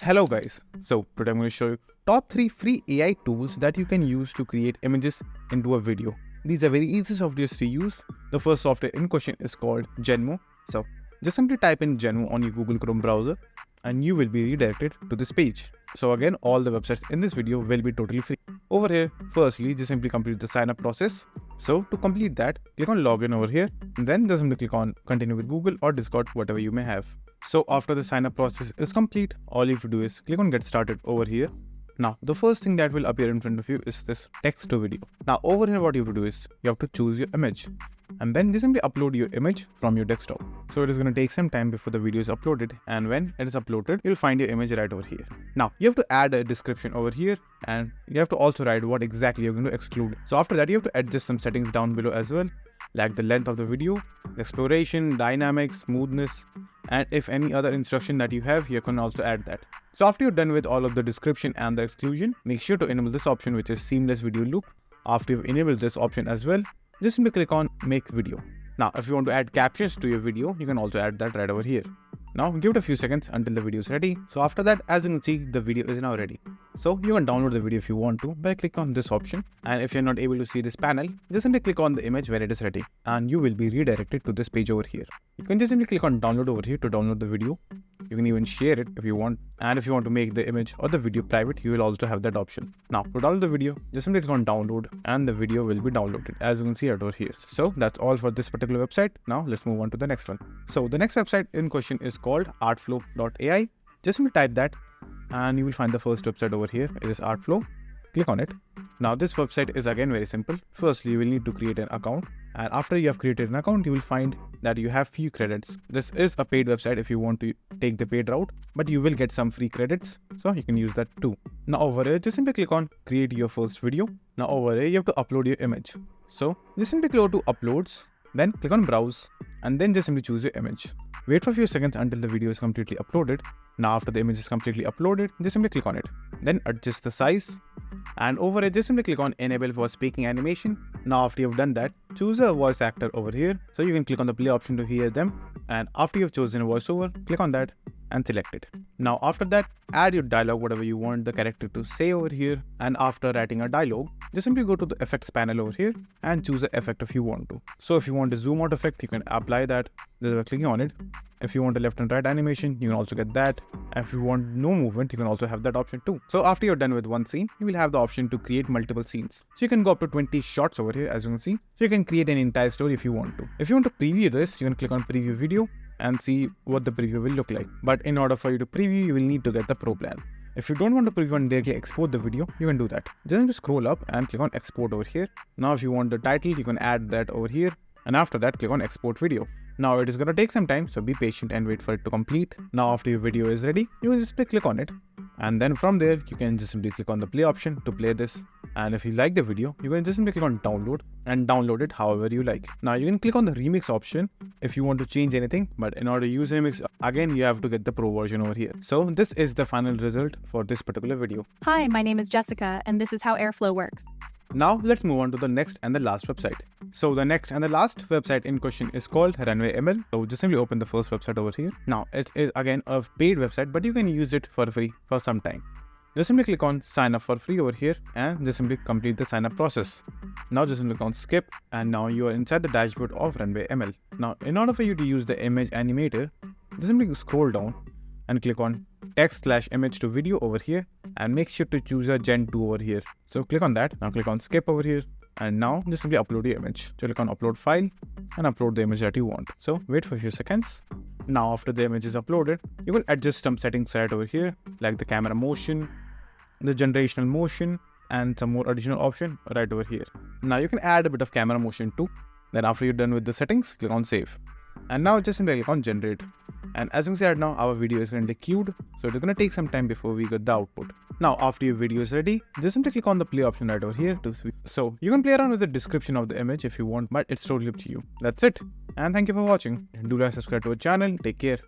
Hello guys, so today I'm going to show you top 3 free AI tools that you can use to create images into a video. These are very easy softwares to use. The first software in question is called Genmo. So just simply type in Genmo on your Google Chrome browser and you will be redirected to this page. So again, all the websites in this video will be totally free. Over here, firstly, just simply complete the sign up process. So to complete that, click on login over here and then just simply click on continue with Google or Discord, whatever you may have. So after the sign up process is complete, all you have to do is click on get started over here. Now, the first thing that will appear in front of you is this text to video. Now over here, what you have to do is you have to choose your image and then just simply upload your image from your desktop. So it is going to take some time before the video is uploaded, and when it is uploaded, you'll find your image right over here. Now you have to add a description over here and you have to also write what exactly you're going to exclude. So after that, you have to adjust some settings down below as well, like the length of the video, exploration, dynamics, smoothness, and if any other instruction that you have, you can also add that. So after you're done with all of the description and the exclusion, make sure to enable this option, which is seamless video loop. After you've enabled this option as well, just simply click on make video. Now if you want to add captions to your video, you can also add that right over here. Now give it a few seconds until the video is ready. So after that, as you can see, the video is now ready. So you can download the video if you want to by clicking on this option, and if you're not able to see this panel, just simply click on the image when it is ready and you will be redirected to this page over here. You can just simply click on download over here to download the video. You can even share it if you want, and if you want to make the image or the video private, you will also have that option. Now to download the video, just simply click on download and the video will be downloaded, as you can see right over here. So that's all for this particular website. Now let's move on to the next one. So the next website in question is called artflow.ai. Just simply type that and you will find the first website over here. It is Artflow. Click on it. Now this website is again very simple. Firstly, you will need to create an account, and after you have created an account, you will find that you have few credits. This is a paid website if you want to take the paid route, but you will get some free credits, so you can use that too. Now over here, just simply click on create your first video. Now over here, you have to upload your image. So just simply go to uploads, then click on browse, and then just simply choose your image. Wait for a few seconds until the video is completely uploaded. Now after the image is completely uploaded, just simply click on it. Then adjust the size, and over here just simply click on enable for speaking animation. Now after you've done that, choose a voice actor over here. So you can click on the play option to hear them, and after you've chosen a voiceover, click on that and select it. Now after that, add your dialogue, whatever you want the character to say over here, and after writing a dialogue, just simply go to the effects panel over here and choose the effect if you want to. So if you want a zoom out effect, you can apply that just by clicking on it. If you want a left and right animation, you can also get that. And if you want no movement, you can also have that option too. So after you're done with one scene, you will have the option to create multiple scenes. So you can go up to 20 shots over here, as you can see. So you can create an entire story if you want to. If you want to preview this, you can click on preview video and see what the preview will look like. But in order for you to preview, you will need to get the pro plan. If you don't want to preview and directly export the video, you can do that. Just scroll up and click on export over here. Now if you want the title, you can add that over here. And after that, click on export video. Now it is going to take some time, so be patient and wait for it to complete. Now after your video is ready, you can just click on it. And then from there, you can just simply click on the play option to play this. And if you like the video, you can just simply click on download and download it however you like. Now you can click on the remix option if you want to change anything, but in order to use remix, again, you have to get the pro version over here. So this is the final result for this particular video. Hi, my name is Jessica, and this is how Airflow works. Now let's move on to the next and the last website. So the next and the last website in question is called Runway ML. So just simply open the first website over here. Now it is again a paid website, but you can use it for free for some time. Just simply click on sign up for free over here and just simply complete the sign up process. Now just simply click on skip, and now you are inside the dashboard of Runway ML. Now in order for you to use the image animator, just simply scroll down and click on text/image to video over here, and make sure to choose a Gen 2 over here. So click on that. Now click on skip over here, and now just simply upload your image. So click on upload file and upload the image that you want. So wait for a few seconds. Now after the image is uploaded, you can adjust some settings right over here, like the camera motion, the generational motion, and some more additional option right over here. Now you can add a bit of camera motion too. Then after you're done with the settings, click on save. And now just simply click on generate. And as you can see right now, our video is currently queued, so it's going to take some time before we get the output. Now after your video is ready, just simply click on the play option right over here. So you can play around with the description of the image if you want, but it's totally up to you. That's it. And thank you for watching. Do like, subscribe to our channel. Take care.